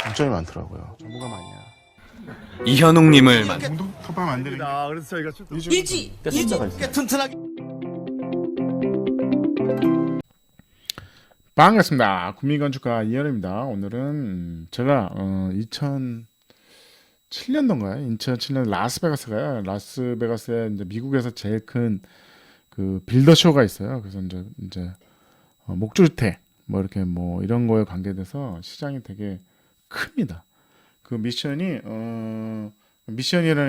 장점이 많더라고요. 정보가 많이야. 이현웅님을 공동 톱밥 만드는 게 그래서 저희가 좀 일지 꽤 튼튼하게. 반갑습니다. 국민건축가 이현우입니다. 오늘은 제가 2007년도인가요? 2007년 라스베가스가요. 라스베가스에 이제 미국에서 제일 큰 그 빌더쇼가 있어요. 그래서 이제 목조주택 뭐 이렇게 뭐 이런 거에 관계돼서 시장이 되게 큽니다. 그 미션이라는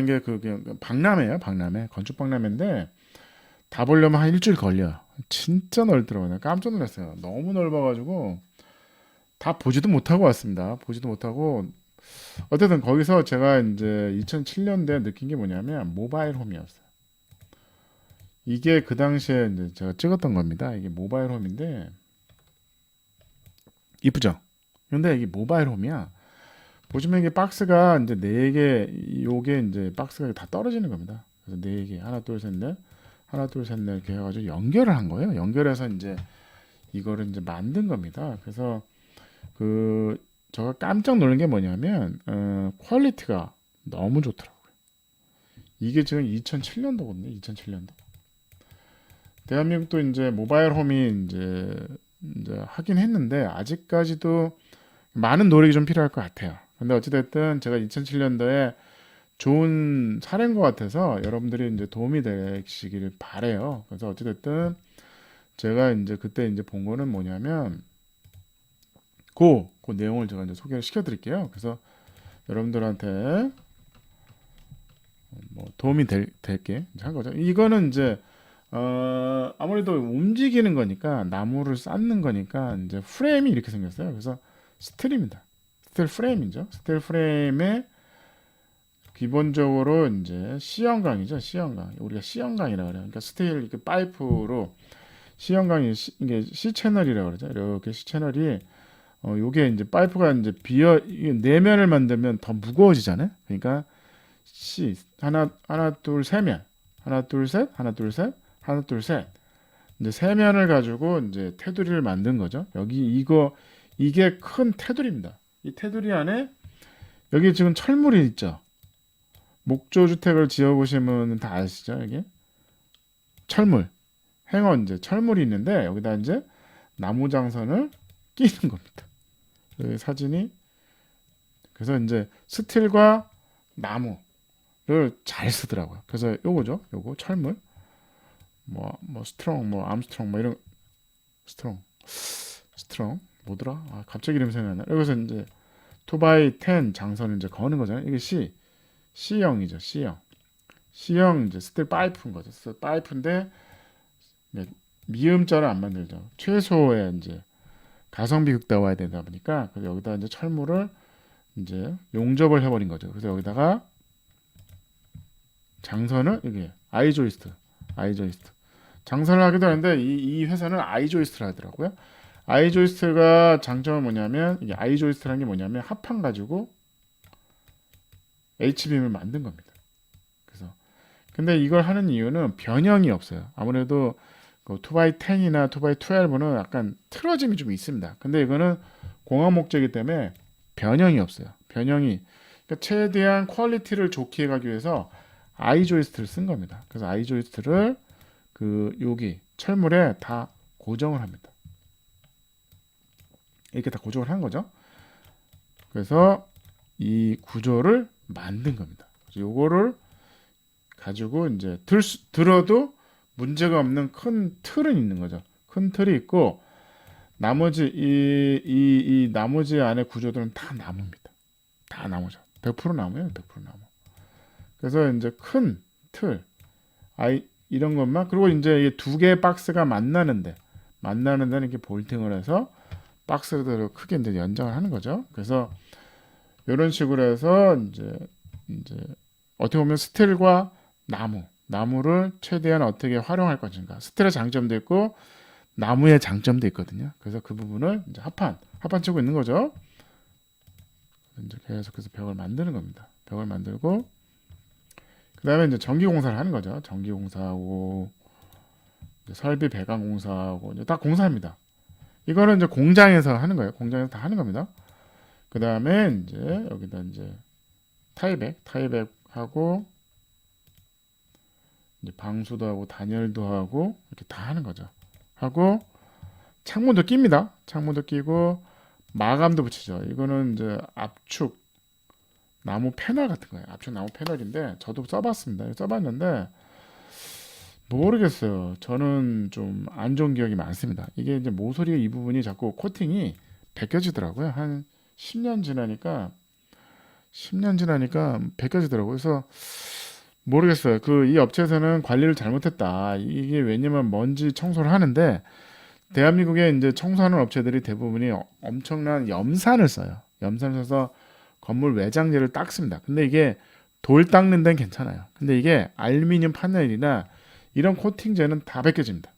게 그냥 박람회예요. 박람회, 건축 박람회인데 다 보려면 한 일주일 걸려요. 진짜 넓더라고요. 깜짝 놀랐어요. 너무 넓어가지고 다 보지도 못하고 왔습니다. 보지도 못하고 어쨌든 거기서 제가 이제 2007년도에 느낀 게 뭐냐면 모바일 홈이었어요. 이게 그 당시에 이제 제가 찍었던 겁니다. 이게 모바일 홈인데 이쁘죠? 근데 이게 모바일 홈이야. 보시면 이게 박스가 이제 4개, 요게 이제 박스가 다 떨어지는 겁니다. 그래서 4개, 하나, 둘, 셋, 넷, 하나, 둘, set, 넷 이렇게 해가지고 연결을 한 거예요. 연결해서 이제 이거를 이제 만든 겁니다. 그래서 제가 깜짝 놀란 게 뭐냐면 퀄리티가 너무 좋더라고요. 이게 지금 2007년도거든요. 2007년도. 대한민국도 이제 모바일 홈이 이제 하긴 했는데 아직까지도 많은 노력이 좀 필요할 것 같아요. 근데 어찌됐든 제가 2007년도에 좋은 사례인 것 같아서 여러분들이 이제 도움이 되시길 바래요. 그래서 어찌됐든 제가 이제 그때 이제 본 거는 뭐냐면 그 내용을 제가 이제 소개를 시켜드릴게요. 그래서 여러분들한테 뭐 도움이 될게 한 거죠. 이거는 이제 아무래도 움직이는 거니까 나무를 쌓는 거니까 이제 프레임이 이렇게 생겼어요. 그래서 스틸입니다. 스틸 프레임이죠. 스틸 프레임에 기본적으로 이제 C형강이죠. C형강. 우리가 C형강이라고 그래요. 그러니까 스틸 이렇게 파이프로 C형강이 이게 C 채널이라고 그러죠. 이렇게 C 채널이 요게 이제 파이프가 이제 내면을 만들면 더 무거워지잖아요. 그러니까 C 하나 둘 세 면. 하나 둘 셋. 하나 둘 셋. 하나 둘 셋. 이제 세 면을 가지고 이제 테두리를 만든 거죠. 이게 큰 테두리입니다. 이 테두리 안에 여기 지금 철물이 있죠. 목조주택을 지어보시면 다 아시죠? 이게 철물, 행원 이제 철물이 있는데 여기다 이제 나무 장선을 끼는 겁니다. 여기 사진이 그래서 이제 스틸과 나무를 잘 쓰더라고요. 그래서 요거죠, 요거 철물, 뭐 스트롱, 뭐 암스트롱, 뭐 이런 스트롱 뭐더라? 갑자기 이름 생각나. 여기서 이제 2x10 장선을 이제 거는 거잖아요. 이게 C형이죠. C형 이제 스틸 파이프인 거죠. 스틸 파이프인데 미음자를 안 만들죠. 최소의 이제 가성비 극대화해야 되다 보니까 그래서 여기다 이제 철물을 이제 용접을 해버린 거죠. 그래서 여기다가 장선을 이게 아이조이스트 장선을 하기도 하는데 이 회사는 아이조이스트를 하더라고요. 아이조이스트가 장점은 뭐냐면 이게 아이조이스트라는 게 뭐냐면 합판 가지고 H빔을 만든 겁니다. 그래서 근데 이걸 하는 이유는 변형이 없어요. 아무래도 2x10이나 2x12는 약간 틀어짐이 좀 있습니다. 근데 이거는 공학 목재이기 때문에 변형이 없어요. 그러니까 최대한 퀄리티를 좋게 해가기 위해서 아이조이스트를 쓴 겁니다. 그래서 아이조이스트를 여기 철물에 다 고정을 합니다. 이렇게 다 고정을 한 거죠. 그래서 이 구조를 만든 겁니다. 그래서 요거를 가지고 이제 들어도 문제가 없는 큰 틀은 있는 거죠. 큰 틀이 있고 나머지 이 나머지 안에 구조들은 다 나무입니다. 다 나무죠. 100% 나무예요. 100% 나무. 그래서 이제 큰 틀, 이런 것만 그리고 이제 이 2개의 박스가 만나는 데는 이렇게 볼팅을 해서 박스를 크게 이제 연장을 하는 거죠. 그래서 이런 식으로 해서 이제 어떻게 보면 스틸과 나무를 최대한 어떻게 활용할 것인가. 스틸의 장점도 있고 나무의 장점도 있거든요. 그래서 그 부분을 이제 합판 치고 있는 거죠. 이제 계속해서 벽을 만드는 겁니다. 벽을 만들고 그다음에 이제 전기 공사를 하는 거죠. 전기 공사하고 설비 배관 공사하고 이제 다 공사합니다. 이거는 이제 공장에서 하는 거예요. 공장에서 다 하는 겁니다. 그 다음에 이제 여기다 이제 타이백 하고 이제 방수도 하고 단열도 하고 이렇게 다 하는 거죠. 하고 창문도 낍니다. 창문도 끼고 마감도 붙이죠. 이거는 이제 압축 나무 패널 같은 거예요. 압축 나무 패널인데 저도 써봤습니다. 써봤는데 모르겠어요. 저는 좀 안 좋은 기억이 많습니다. 이게 이제 모서리 이 부분이 자꾸 코팅이 벗겨지더라고요. 한 10년 지나니까 벗겨지더라고요. 그래서 모르겠어요. 그 이 업체에서는 관리를 잘못했다. 이게 왜냐면 먼지 청소를 하는데 대한민국의 이제 청소하는 업체들이 대부분이 엄청난 염산을 써요. 염산을 써서 건물 외장재를 닦습니다. 근데 이게 돌 닦는 데는 괜찮아요. 근데 이게 알루미늄 파넬이나 이런 코팅제는 다 벗겨집니다.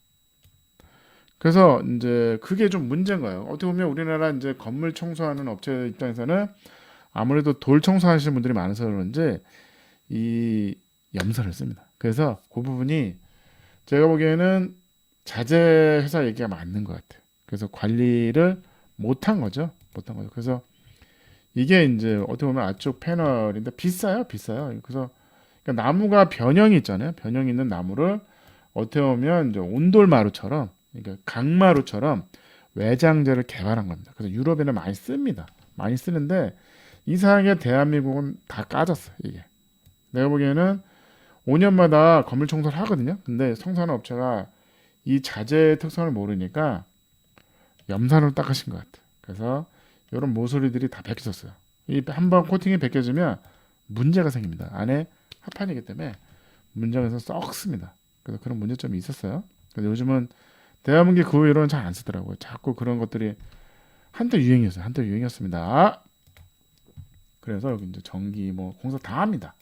그래서 이제 그게 좀 문제인 거예요. 어떻게 보면 우리나라 이제 건물 청소하는 업체 입장에서는 아무래도 돌 청소하시는 분들이 많아서 그런지 이 염산을 씁니다. 그래서 그 부분이 제가 보기에는 자재 회사 얘기가 맞는 것 같아요. 그래서 관리를 못한 거죠. 그래서 이게 이제 어떻게 보면 앞쪽 패널인데 비싸요. 그래서 그러니까 나무가 변형이 있잖아요. 변형이 있는 나무를 어떻게 보면 이제 온돌마루처럼, 그러니까 강마루처럼 외장재를 개발한 겁니다. 그래서 유럽에는 많이 씁니다. 많이 쓰는데 이상하게 대한민국은 다 까졌어요. 이게 내가 보기에는 5년마다 건물 청소를 하거든요. 근데 청소하는 업체가 이 자재의 특성을 모르니까 염산으로 닦으신 것 같아요. 그래서 이런 모서리들이 다 벗겨졌어요. 이 한번 코팅이 벗겨지면 문제가 생깁니다. 안에 합판이기 때문에 문제가 썩습니다. 그래서 그런 문제점이 있었어요. 근데 요즘은 대한민국 그 이론은 잘 안 쓰더라고요. 자꾸 그런 것들이 한때 유행이었습니다. 그래서 여기 이제 전기 뭐 공사 다 합니다.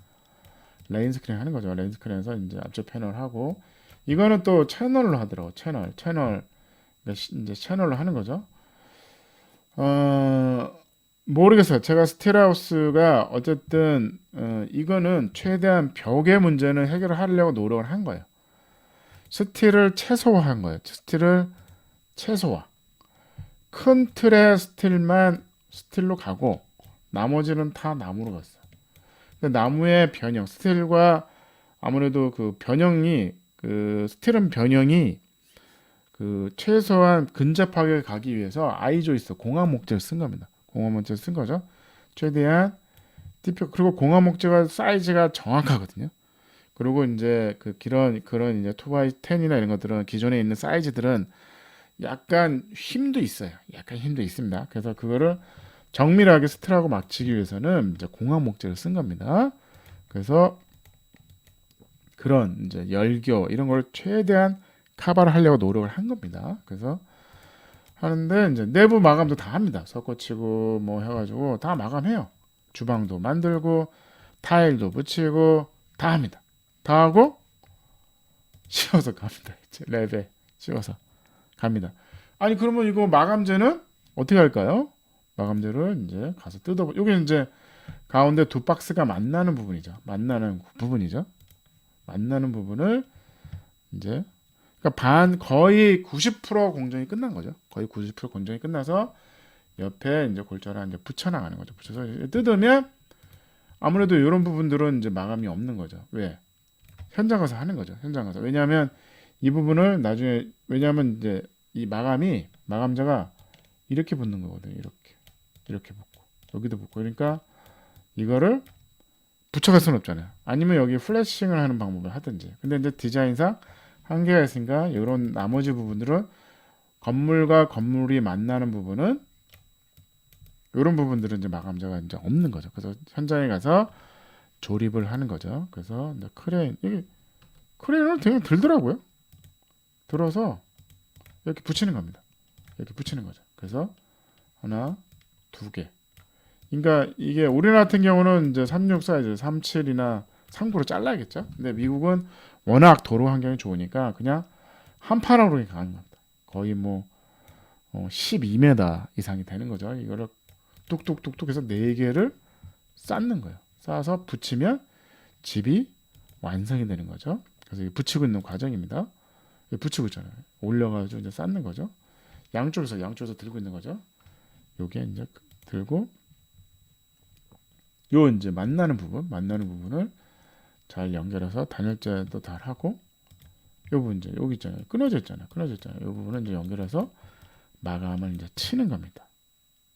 레인 스크린 하는 거죠. 레인 스크린에서 이제 앞쪽 패널 하고 이거는 또 채널로 하더라고. 채널 이제 채널로 하는 거죠. 모르겠어요. 제가 스틸하우스가 어쨌든 이거는 최대한 벽의 문제는 해결을 하려고 노력을 한 거예요. 스틸을 최소화한 거예요. 스틸을 최소화. 큰 틀의 스틸만 스틸로 가고 나머지는 다 나무로 갔어요. 근데 나무의 변형, 스틸과 아무래도 그 변형이 그 스틸은 변형이 그 최소한 근접하게 가기 위해서 아이조이스 공학 목재를 쓴 겁니다. 공학 목재를 쓴 거죠. 최대한 디표 그리고 공학 목재가 사이즈가 정확하거든요. 그리고 이제 그 그런 이제 2x10이나 이런 것들은 기존에 있는 사이즈들은 약간 힘도 있어요. 약간 힘도 있습니다. 그래서 그거를 정밀하게 스틸하고 맞추기 위해서는 이제 공학 목재를 쓴 겁니다. 그래서 그런 이제 열교 이런 걸 최대한 커버를 하려고 노력을 한 겁니다. 그래서 하는데 이제 내부 마감도 다 합니다. 섞어치고 뭐 해가지고 다 마감해요. 주방도 만들고 타일도 붙이고 다 합니다. 다 하고 씌워서 갑니다. 이제 랩에 씌워서 갑니다. 아니 그러면 이거 마감재는 어떻게 할까요? 마감재를 이제 가서 뜯어보. 여기 이제 가운데 두 박스가 만나는 부분이죠. 만나는 부분을 이제 그러니까 거의 90% 공정이 끝난 거죠. 거의 90% 공정이 끝나서 옆에 이제 골자를 이제 붙여 나가는 거죠. 붙여서 뜯으면 아무래도 이런 부분들은 이제 마감이 없는 거죠. 왜? 현장 가서 하는 거죠. 현장 가서. 왜냐하면 이 부분을 나중에 이제 이 마감재가 이렇게 붙는 거거든요. 이렇게 붙고 여기도 붙고 그러니까 이거를 붙여갈 수는 없잖아요. 아니면 여기 플래싱을 하는 방법을 하든지. 근데 이제 디자인상 한계가 있으니까 이런 나머지 부분들은 건물과 건물이 만나는 부분은 이런 부분들은 이제 마감재가 이제 없는 거죠. 그래서 현장에 가서 조립을 하는 거죠. 그래서 이제 크레인을 되게 들더라고요. 들어서 이렇게 붙이는 겁니다. 이렇게 붙이는 거죠. 그래서 하나, 두 개. 그러니까 이게 우리나라 같은 경우는 이제 36 사이즈, 37이나 39로 잘라야겠죠. 근데 미국은 워낙 도로 환경이 좋으니까 그냥 한 판으로 가는 겁니다. 거의 뭐 12m 이상이 되는 거죠. 이거를 뚝뚝뚝뚝 해서 4개를 쌓는 거예요. 쌓아서 붙이면 집이 완성이 되는 거죠. 그래서 붙이고 있는 과정입니다. 붙이고 있잖아요. 올려가지고 이제 쌓는 거죠. 양쪽에서 들고 있는 거죠. 요게 이제 들고 요 이제 만나는 부분을 잘 연결해서 단열재도 잘 하고 요 부분 이제 여기 있잖아요. 끊어져 있잖아요. 요 부분을 이제 연결해서 마감을 이제 치는 겁니다.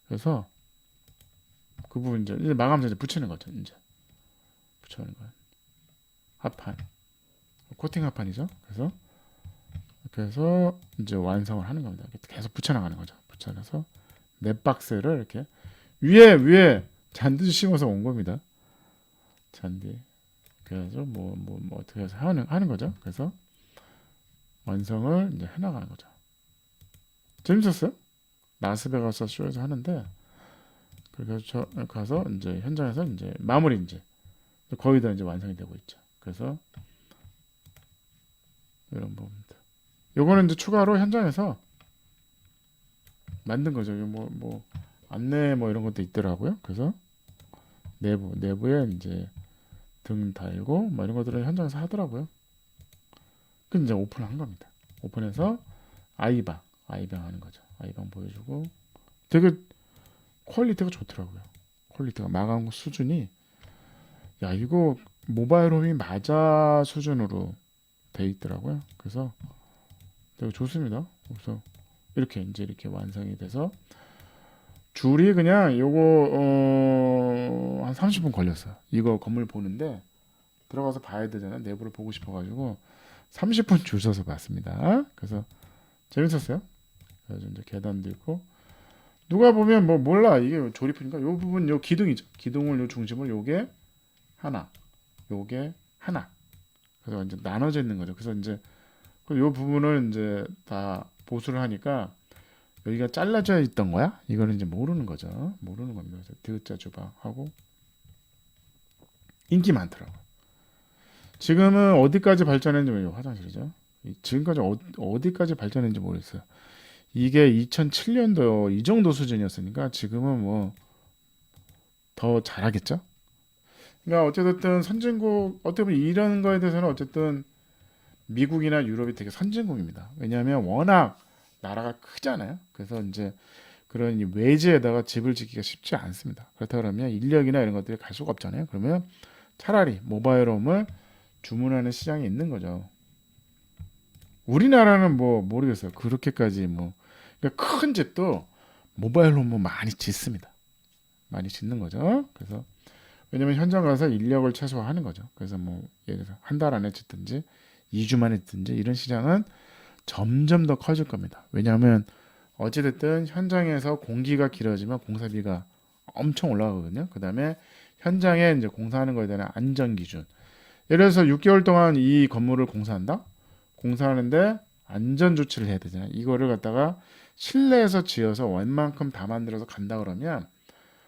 그래서 그 부분 이제 마감재 이제 붙이는 거죠. 이제 붙여는 거예요. 합판, 코팅 합판이죠. 그래서 이렇게 해서 이제 완성을 하는 겁니다. 계속 붙여나가는 거죠. 붙여놔서 넷박스를 이렇게 위에 잔디 심어서 온 겁니다. 잔디. 그래서 뭐 어떻게 해서 하는 거죠. 그래서 완성을 이제 해나가는 거죠. 재밌었어요? 라스베가스 쇼에서 하는데 그래서 가서 이제 현장에서 이제 마무리 이제 거의 다 이제 완성이 되고 있죠. 그래서 이런 부분들. 요거는 이제 추가로 현장에서 만든 거죠. 뭐 안내 뭐 이런 것도 있더라고요. 그래서 내부에 이제 등 달고 뭐 이런 것들을 현장에서 하더라고요. 그 이제 오픈한 겁니다. 오픈해서 아이방 하는 거죠. 아이방 보여주고 되게 퀄리티가 좋더라고요. 퀄리티가 마감 수준이 야 이거 모바일 홈이 맞아 수준으로 돼 있더라고요. 그래서 되게 좋습니다. 그래서 이렇게 완성이 돼서 줄이 그냥 요거 한 30분 걸렸어요. 이거 건물 보는데 들어가서 봐야 되잖아요. 내부를 보고 싶어가지고 30분 줄 서서 봤습니다. 그래서 재밌었어요. 그래서 이제 계단도 있고 누가 보면 뭐 몰라 이게 조립이니까 요 부분 요 기둥이죠. 기둥을 요 중심을 요게 하나. 그래서 이제 나눠져 있는 거죠. 그래서 이제 요 부분을 이제 다 보수를 하니까 여기가 잘라져 있던 거야? 이거는 이제 모르는 거죠. 모르는 겁니다. 그래서 드자 주방하고 인기 많더라고. 지금은 어디까지 발전했는지 화장실이죠. 지금까지 어디까지 발전했는지 모르겠어요. 이게 2007년도 이 정도 수준이었으니까 지금은 뭐 더 잘하겠죠. 그러니까 어쨌든 선진국 어떻게 보면 이런 거에 대해서는 어쨌든 미국이나 유럽이 되게 선진국입니다. 왜냐하면 워낙 나라가 크잖아요. 그래서 이제 그런 외지에다가 집을 짓기가 쉽지 않습니다. 그렇다 그러면 인력이나 이런 것들이 갈 수가 없잖아요. 그러면 차라리 모바일홈을 주문하는 시장이 있는 거죠. 우리나라는 뭐 모르겠어요. 그렇게까지 뭐 그러니까 큰 집도 모바일홈은 많이 짓습니다. 많이 짓는 거죠. 그래서 왜냐면 현장 가서 인력을 최소화하는 거죠. 그래서 뭐 예를 들어서 한 달 안에 짓든지 2주 만에 짓든지 이런 시장은 점점 더 커질 겁니다. 왜냐하면 어찌됐든 현장에서 공기가 길어지면 공사비가 엄청 올라가거든요. 그 다음에 현장에 이제 공사하는 거에 대한 안전 기준. 예를 들어서 6개월 동안 이 건물을 공사한다? 공사하는데 안전 조치를 해야 되잖아요. 이거를 갖다가 실내에서 지어서 웬만큼 다 만들어서 간다 그러면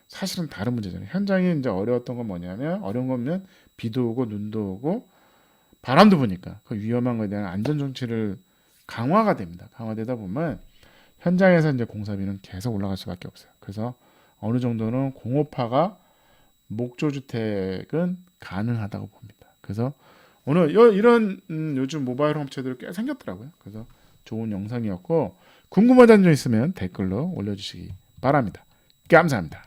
사실은 다른 문제잖아요. 현장이 이제 어려운 거면 비도 오고 눈도 오고 바람도 부니까 그 위험한 거에 대한 안전 조치를 강화가 됩니다. 강화되다 보면 현장에서 이제 공사비는 계속 올라갈 수밖에 없어요. 그래서 어느 정도는 공업화가 목조주택은 가능하다고 봅니다. 그래서 오늘 이런 요즘 모바일 홈업체들이 꽤 생겼더라고요. 그래서 좋은 영상이었고 궁금한 점 있으면 댓글로 올려주시기 바랍니다. 감사합니다.